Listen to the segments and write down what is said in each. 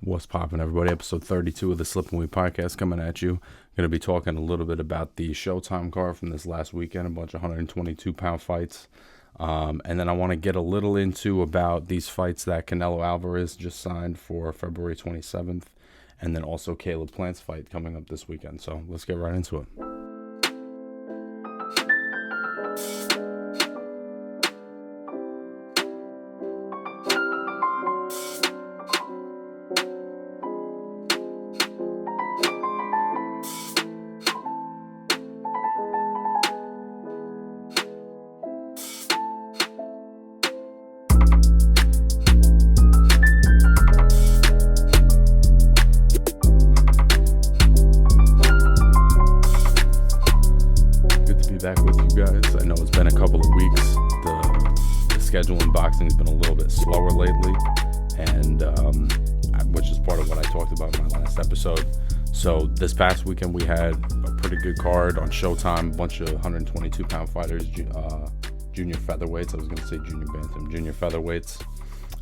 What's poppin', everybody? Episode 32 of the Slip and Weed podcast coming at you. Going to be talking a little bit about the Showtime card from this last weekend, a bunch of 122-pound fights. And then I want to get a little into about these fights that Canelo Alvarez just signed for February 27th, and then also Caleb Plant's fight coming up this weekend. So let's get right into it. Back with you guys. I know it's been a couple of weeks. The schedule in boxing has been a little bit slower lately, and which is part of what I talked about in my last episode. So this past weekend we had a pretty good card on Showtime, a bunch of 122-pound fighters, junior featherweights. I was going to say junior bantam, junior featherweights.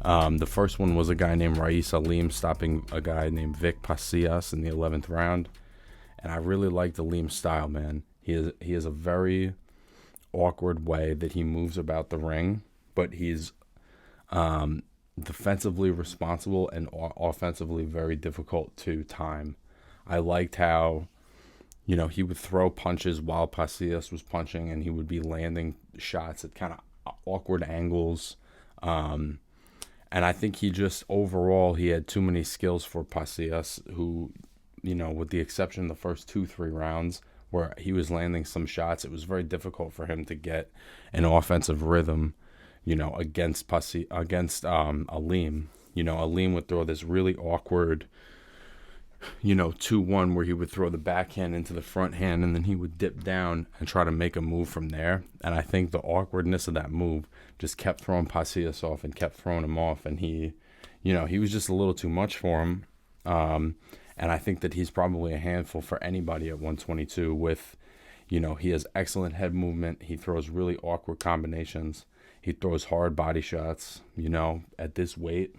The first one was a guy named Raeese Aleem stopping a guy named Vic Pasillas in the 11th round, and I really liked Aleem's style, man. He has a very awkward way that he moves about the ring, but he's defensively responsible and offensively very difficult to time. I liked how, he would throw punches while Pasillas was punching, and he would be landing shots at kind of awkward angles. And I think he just, overall, he had too many skills for Pasillas, who, with the exception of the first 2-3 rounds, where he was landing some shots, it was very difficult for him to get an offensive rhythm, against Aleem. Aleem would throw this really awkward, 2-1, where he would throw the backhand into the front hand, and then he would dip down and try to make a move from there. And I think the awkwardness of that move just kept throwing Pasillas off and kept throwing him off. And he was just a little too much for him. And I think that he's probably a handful for anybody at 122 with, he has excellent head movement. He throws really awkward combinations. He throws hard body shots, at this weight.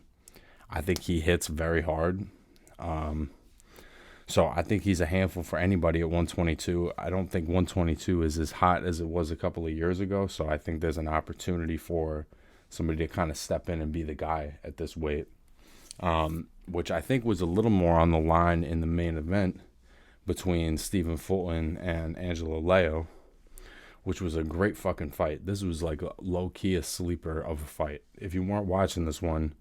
I think he hits very hard. So I think he's a handful for anybody at 122. I don't think 122 is as hot as it was a couple of years ago. So I think there's an opportunity for somebody to kind of step in and be the guy at this weight. Which I think was a little more on the line in the main event between Stephen Fulton and Angelo Leo, which was a great fucking fight. This was like a low-key a sleeper of a fight. If you weren't watching this one,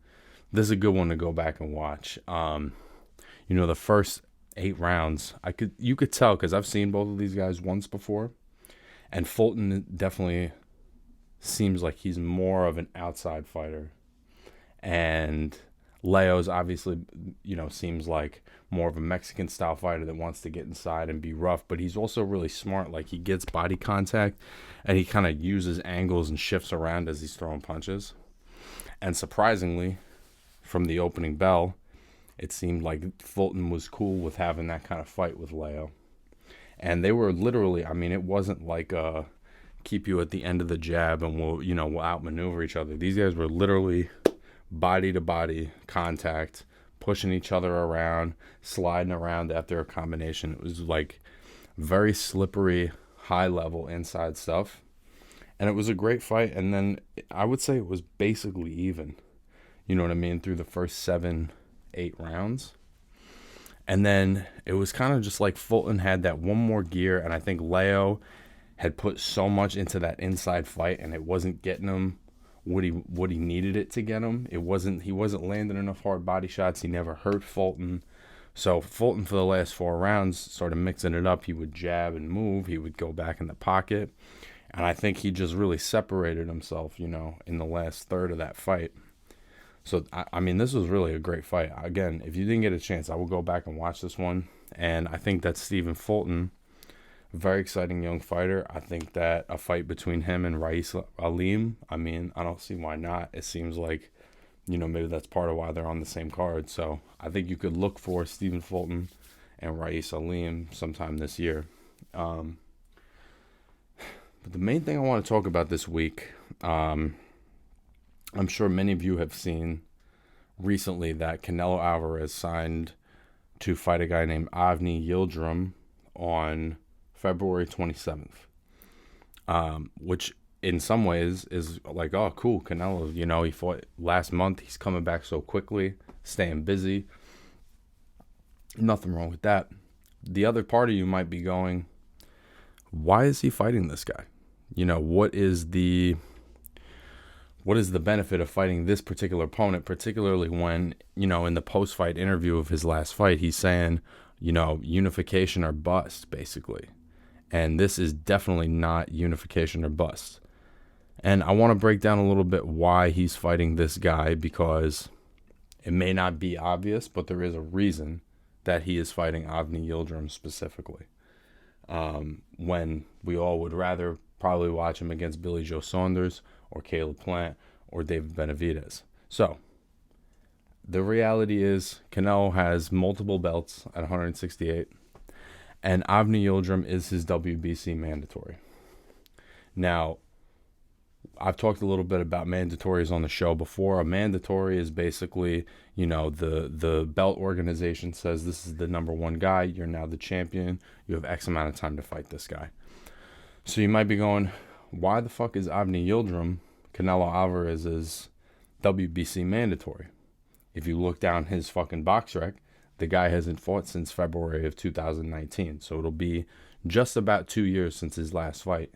this is a good one to go back and watch. The first 8 rounds, you could tell, because I've seen both of these guys once before, and Fulton definitely seems like he's more of an outside fighter, and Leo's obviously, seems like more of a Mexican style fighter that wants to get inside and be rough, but he's also really smart. Like, he gets body contact and he kind of uses angles and shifts around as he's throwing punches. And surprisingly, from the opening bell, it seemed like Fulton was cool with having that kind of fight with Leo. And they were literally, it wasn't like keep you at the end of the jab and we'll outmaneuver each other. These guys were literally body-to-body contact, pushing each other around, sliding around after a combination. It was like very slippery, high-level inside stuff. And it was a great fight. And then I would say it was basically even, through the first 7-8 rounds. And then it was kind of just like Fulton had that one more gear, and I think Leo had put so much into that inside fight, and it wasn't getting him what he needed it to get him. He wasn't landing enough hard body shots. He never hurt Fulton. So Fulton, for the last 4 rounds, started mixing it up. He would jab and move. He would go back in the pocket. And I think he just really separated himself, in the last third of that fight. So, this was really a great fight. Again, if you didn't get a chance, I will go back and watch this one. And I think that Stephen Fulton, very exciting young fighter. I think that a fight between him and Raeese Aleem, I don't see why not. It seems like, maybe that's part of why they're on the same card. So I think you could look for Stephen Fulton and Raeese Aleem sometime this year. But the main thing I want to talk about this week, I'm sure many of you have seen recently that Canelo Alvarez signed to fight a guy named Avni Yildirim on February 27th, which in some ways is like, oh, cool, Canelo, he fought last month. He's coming back so quickly, staying busy. Nothing wrong with that. The other part of you might be going, why is he fighting this guy? What is the benefit of fighting this particular opponent, particularly when, in the post-fight interview of his last fight, he's saying, unification or bust, basically. And this is definitely not unification or bust. And I want to break down a little bit why he's fighting this guy, because it may not be obvious, but there is a reason that he is fighting Avni Yildirim specifically. When we all would rather probably watch him against Billy Joe Saunders or Caleb Plant or David Benavidez. So, the reality is Canelo has multiple belts at 168, and Avni Yildirim is his WBC mandatory. Now, I've talked a little bit about mandatories on the show before. A mandatory is basically, the belt organization says this is the number one guy. You're now the champion. You have X amount of time to fight this guy. So you might be going, why the fuck is Avni Yildirim Canelo Alvarez's WBC mandatory? If you look down his fucking box rec, the guy hasn't fought since February of 2019. So it'll be just about 2 years since his last fight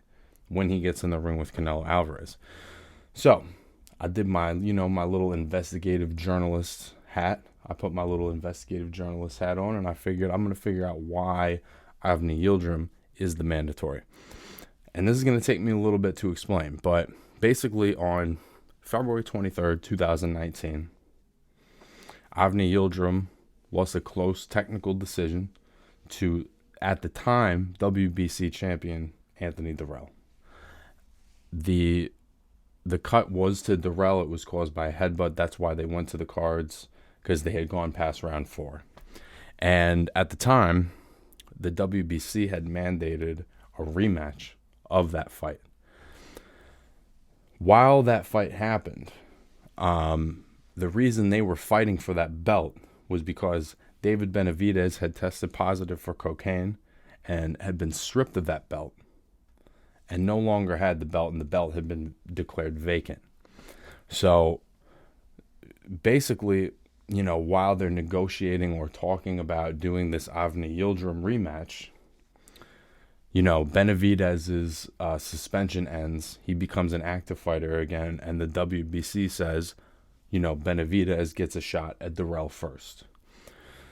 when he gets in the ring with Canelo Alvarez. So I did my little investigative journalist hat. I put my little investigative journalist hat on, and I figured I'm going to figure out why Avni Yildirim is the mandatory. And this is going to take me a little bit to explain, but basically on February 23rd, 2019, Avni Yildirim lost a close technical decision to, at the time, WBC champion Anthony Dirrell. The cut was to Dirrell. It was caused by a headbutt. That's why they went to the cards, because they had gone past round 4. And at the time, the WBC had mandated a rematch of that fight. While that fight happened, the reason they were fighting for that belt was because David Benavidez had tested positive for cocaine and had been stripped of that belt and no longer had the belt, and the belt had been declared vacant. So basically, while they're negotiating or talking about doing this Avni Yildirim rematch, Benavidez's suspension ends. He becomes an active fighter again, and the WBC says, Benavidez gets a shot at Dirrell first.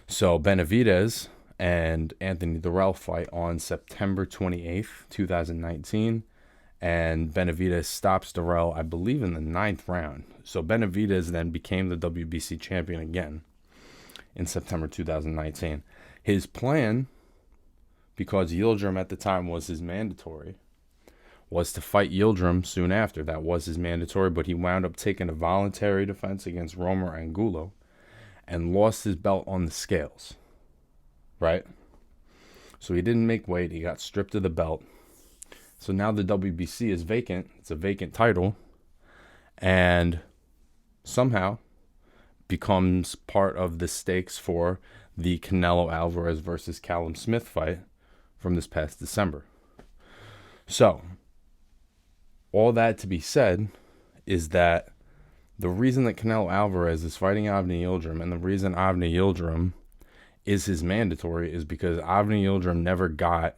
So Benavidez and Anthony Dirrell fight on September 28th, 2019, and Benavidez stops Dirrell, I believe, in the 9th round. So Benavidez then became the WBC champion again in September 2019. His plan, because Yildirim at the time was his mandatory, was to fight Yildirim soon after. That was his mandatory, but he wound up taking a voluntary defense against Romer Angulo and lost his belt on the scales, right? So he didn't make weight. He got stripped of the belt. So now the WBC is vacant. It's a vacant title, and somehow becomes part of the stakes for the Canelo Alvarez versus Callum Smith fight from this past December. So, all that to be said is that the reason that Canelo Alvarez is fighting Avni Yildirim, and the reason Avni Yildirim is his mandatory, is because Avni Yildirim never got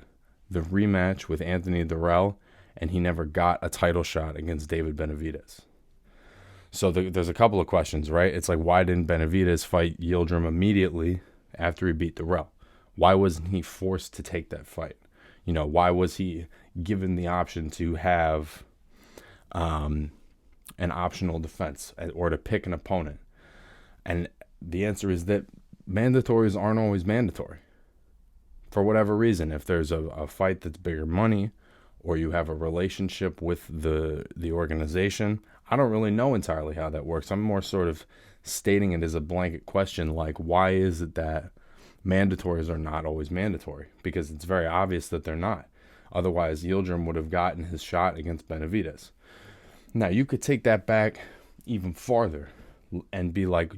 the rematch with Anthony Dirrell, and he never got a title shot against David Benavidez. So there's a couple of questions, right? It's like, why didn't Benavidez fight Yildirim immediately after he beat Dirrell? Why wasn't he forced to take that fight? Why was he given the option to have an optional defense or to pick an opponent? And the answer is that mandatories aren't always mandatory. For whatever reason, if there's a fight that's bigger money, or you have a relationship with the organization, I don't really know entirely how that works. I'm more sort of stating it as a blanket question, like, why is it that mandatories are not always mandatory? Because it's very obvious that they're not. Otherwise, Yildirim would have gotten his shot against Benavidez. Now, you could take that back even farther. and be like,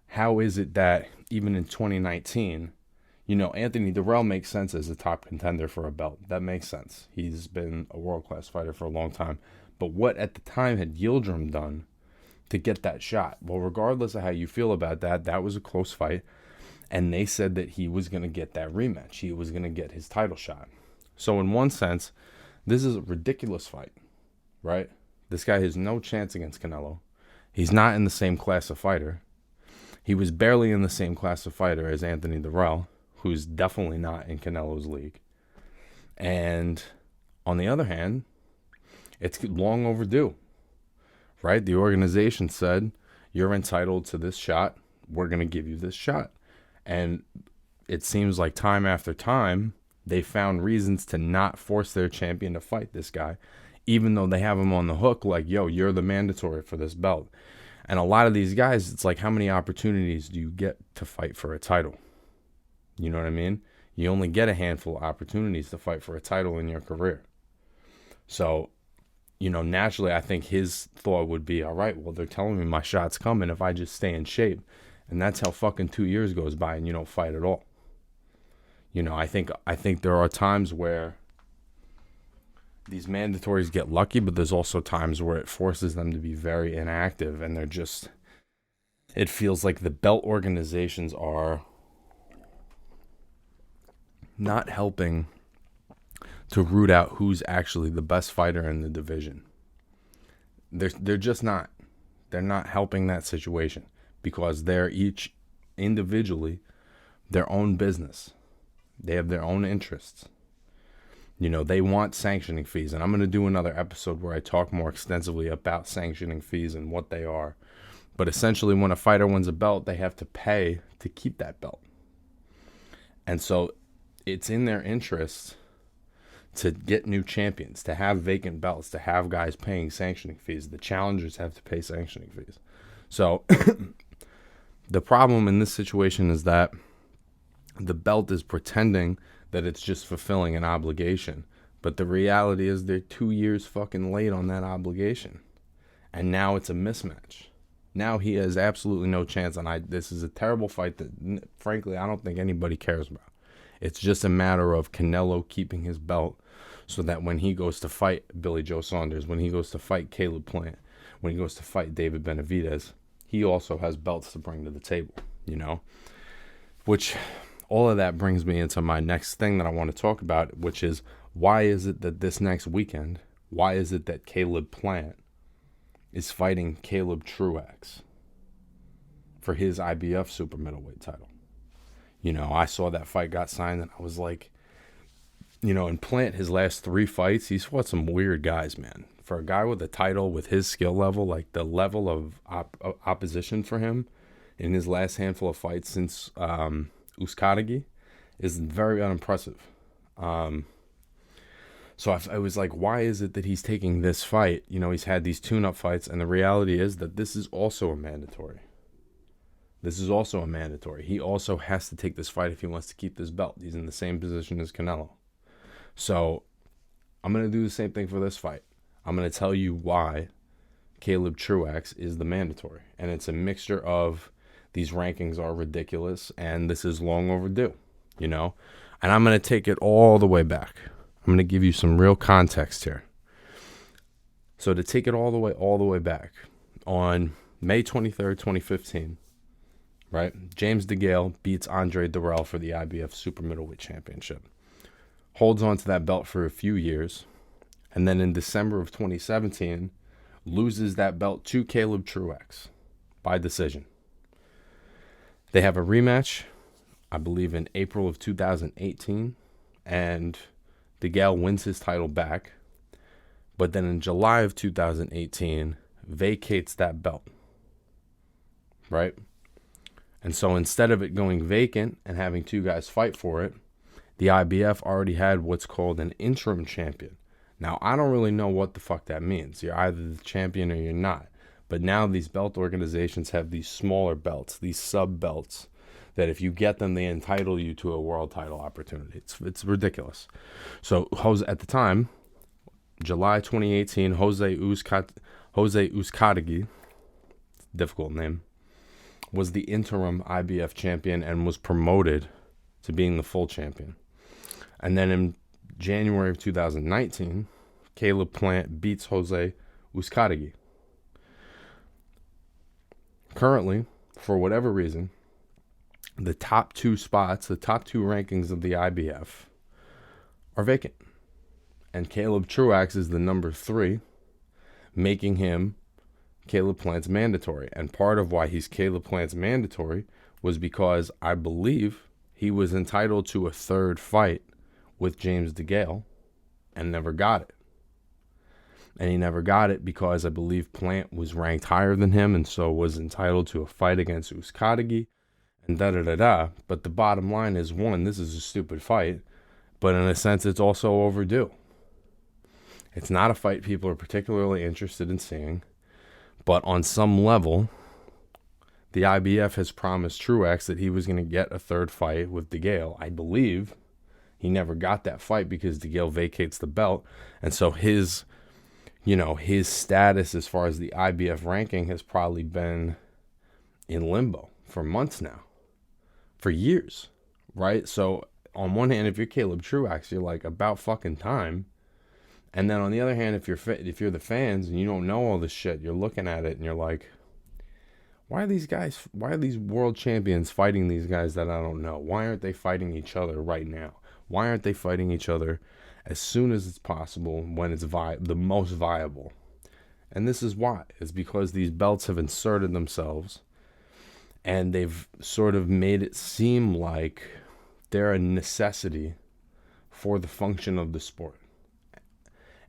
how is it that even in 2019, Anthony Dirrell makes sense as a top contender for a belt. That makes sense. He's been a world-class fighter for a long time. But what at the time had Yildirim done to get that shot? Well, regardless of how you feel about that, that was a close fight. And they said that he was going to get that rematch. He was going to get his title shot. So in one sense, this is a ridiculous fight, right? This guy has no chance against Canelo. He's not in the same class of fighter. He was barely in the same class of fighter as Anthony Dirrell, who's definitely not in Canelo's league. And on the other hand, it's long overdue, right? The organization said, you're entitled to this shot. We're going to give you this shot. And it seems like time after time, they found reasons to not force their champion to fight this guy, even though they have him on the hook, like, yo, you're the mandatory for this belt. And a lot of these guys, it's like, how many opportunities do you get to fight for a title? You know what I mean? You only get a handful of opportunities to fight for a title in your career. So, naturally, I think his thought would be, all right, well, they're telling me my shot's coming if I just stay in shape. And that's how fucking 2 years goes by and you don't fight at all. I think there are times where these mandatories get lucky, but there's also times where it forces them to be very inactive, and it feels like the belt organizations are not helping to root out who's actually the best fighter in the division. They're just not. They're not helping that situation because they're each individually their own business. They have their own interests. They want sanctioning fees, and I'm going to do another episode where I talk more extensively about sanctioning fees and what they are. But essentially, when a fighter wins a belt, they have to pay to keep that belt. And so it's in their interest to get new champions, to have vacant belts, to have guys paying sanctioning fees. The challengers have to pay sanctioning fees. So the problem in this situation is that the belt is pretending that it's just fulfilling an obligation. But the reality is they're 2 years fucking late on that obligation. And now it's a mismatch. Now he has absolutely no chance. And this is a terrible fight that, frankly, I don't think anybody cares about. It's just a matter of Canelo keeping his belt so that when he goes to fight Billy Joe Saunders, when he goes to fight Caleb Plant, when he goes to fight David Benavidez, he also has belts to bring to the table, Which, all of that brings me into my next thing that I want to talk about, which is, why is it that this next weekend, why is it that Caleb Plant is fighting Caleb Truax for his IBF super middleweight title? I saw that fight got signed, and I was like, in Plant, his last 3 fights, he's fought some weird guys, man. For a guy with a title, with his skill level, like the level of opposition for him in his last handful of fights since Uzcategui is very unimpressive. So I was like, why is it that he's taking this fight? He's had these tune-up fights, and the reality is that this is also a mandatory. He also has to take this fight if he wants to keep this belt. He's in the same position as Canelo. So I'm going to do the same thing for this fight. I'm going to tell you why Caleb Truax is the mandatory. And it's a mixture of these rankings are ridiculous and this is long overdue, And I'm going to take it all the way back. I'm going to give you some real context here. So to take it all the way back, on May 23rd, 2015, right, James DeGale beats Andre Dirrell for the IBF Super Middleweight Championship. Holds on to that belt for a few years. And then in December of 2017, loses that belt to Caleb Truax by decision. They have a rematch, I believe, in April of 2018. And DeGale wins his title back. But then in July of 2018, vacates that belt. Right? And so instead of it going vacant and having 2 guys fight for it, the IBF already had what's called an interim champion. Now, I don't really know what the fuck that means. You're either the champion or you're not. But now these belt organizations have these smaller belts, these sub-belts, that if you get them, they entitle you to a world title opportunity. It's ridiculous. So, at the time, July 2018, Jose Uzcategui, difficult name, was the interim IBF champion and was promoted to being the full champion. And then in January of 2019, Caleb Plant beats Jose Uzcategui. Currently, for whatever reason, the top two spots, the top two rankings of the IBF are vacant. And Caleb Truax is the number 3, making him Caleb Plant's mandatory. And part of why he's Caleb Plant's mandatory was because I believe he was entitled to a third fight with James DeGale and never got it. And he never got it because I believe Plant was ranked higher than him and so was entitled to a fight against Uzcategui and da-da-da-da. But the bottom line is, one, this is a stupid fight, but in a sense it's also overdue. It's not a fight people are particularly interested in seeing, but on some level, the IBF has promised Truax that he was going to get a third fight with DeGale. I believe he never got that fight because DeGale vacates the belt, and so his status as far as the IBF ranking has probably been in limbo for months now, for years, right? So on one hand, if you're Caleb Truax, you're like, about fucking time. And then on the other hand, if you're the fans and you don't know all this shit, you're looking at it and you're like, why are these world champions fighting these guys that I don't know? Why aren't they fighting each other right now? Why aren't they fighting each other as soon as it's possible when it's the most viable? And this is why. It's because these belts have inserted themselves and they've sort of made it seem like they're a necessity for the function of the sport.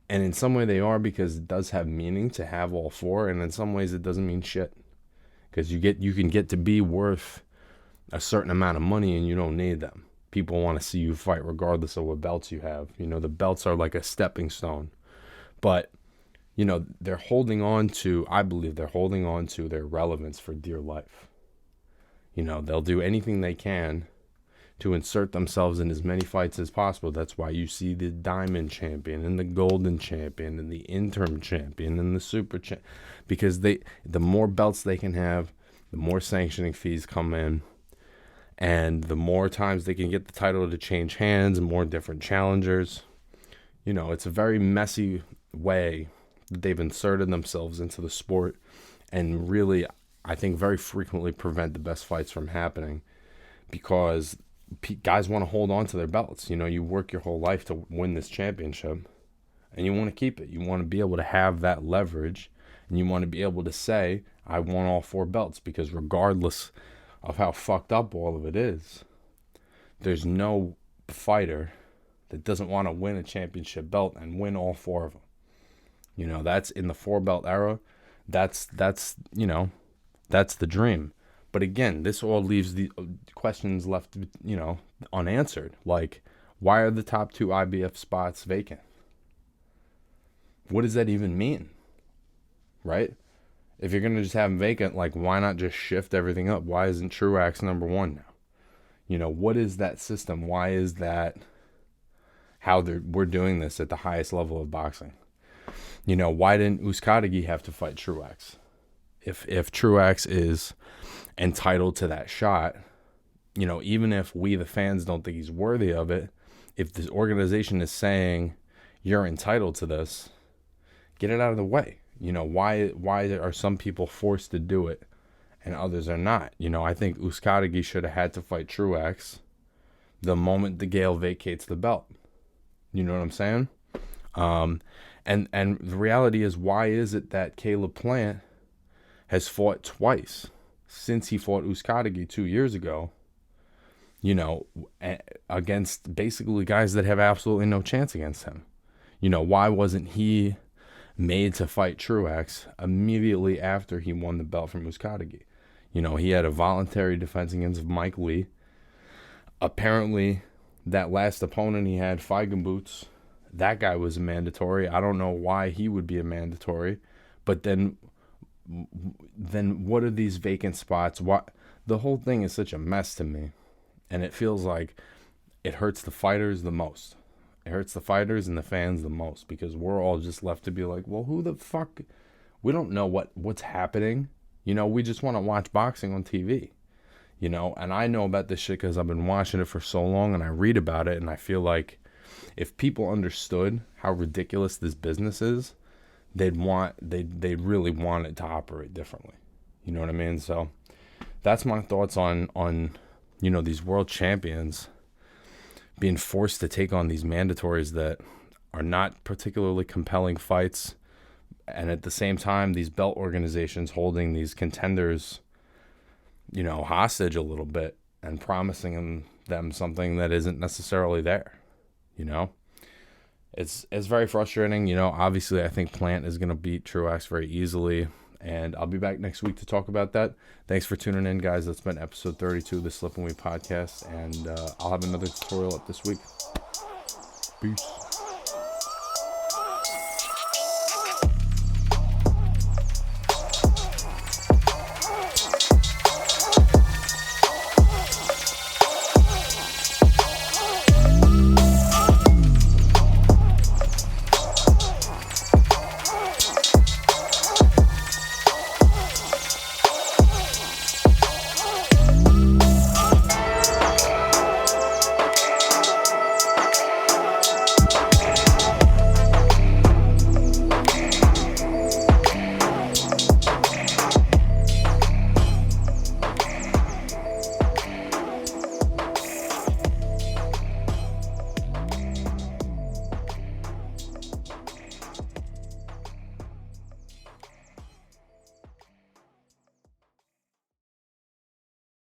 And in some way they are, because it does have meaning to have all four, and in some ways it doesn't mean shit. Because you can get to be worth a certain amount of money and you don't need them. People want to see you fight regardless of what belts you have. The belts are like a stepping stone. But, they're holding on to, I believe they're holding on to their relevance for dear life. They'll do anything they can to insert themselves in as many fights as possible. That's why you see the Diamond Champion and the Golden Champion and the Interim Champion and the Super Champion. Because the more belts they can have, the more sanctioning fees come in. And the more times they can get the title to change hands and more different challengers. It's a very messy way that they've inserted themselves into the sport. And really, I think very frequently prevent the best fights from happening. Because guys want to hold on to their belts. You work your whole life to win this championship and you want to keep it. You want to be able to have that leverage and you want to be able to say, I won all 4 belts, because regardless of how fucked up all of it is, there's no fighter that doesn't want to win a championship belt and win all 4 of them. That's in the 4-belt era. That's the dream. But again, this all leaves the questions left, unanswered. Like, why are the top 2 IBF spots vacant? What does that even mean? Right? If you're going to just have them vacant, like, why not just shift everything up? Why isn't Truax number 1 now? What is that system? Why is that how we're doing this at the highest level of boxing? Why didn't Uzcategui have to fight Truax? If Truax is entitled to that shot, even if we the fans don't think he's worthy of it, if this organization is saying you're entitled to this, get it out of the way. Why are some people forced to do it and others are not? I think Uzcategui should have had to fight Truax the moment DeGale vacates the belt. You know what I'm saying? And the reality is, why is it that Caleb Plant has fought twice since he fought Uzcategui 2 years ago, against basically guys that have absolutely no chance against him? Why wasn't he made to fight Truax immediately after he won the belt from Uzcategui? He had a voluntary defense against Mike Lee. Apparently, that last opponent he had, Feigenbutz, that guy was a mandatory. I don't know why he would be a mandatory, but then what are these vacant spots? The whole thing is such a mess to me, and it feels like it hurts the fighters the most. It hurts the fighters and the fans the most, because we're all just left to be like, well, who the fuck? We don't know what's happening. You know, we just want to watch boxing on TV. You know, and I know about this shit because I've been watching it for so long, and I read about it, and I feel like if people understood how ridiculous this business is, they'd really want it to operate differently. You know what I mean? So that's my thoughts on you know, these world champions being forced to take on these mandatories that are not particularly compelling fights, and at the same time these belt organizations holding these contenders, you know, hostage a little bit and promising them something that isn't necessarily there. You know, it's very frustrating. You know, obviously I think Plant is going to beat Truax very easily, and I'll be back next week to talk about that. Thanks for tuning in, guys. That's been episode 32 of the Slip and Weave podcast, and I'll have another tutorial up this week. Peace.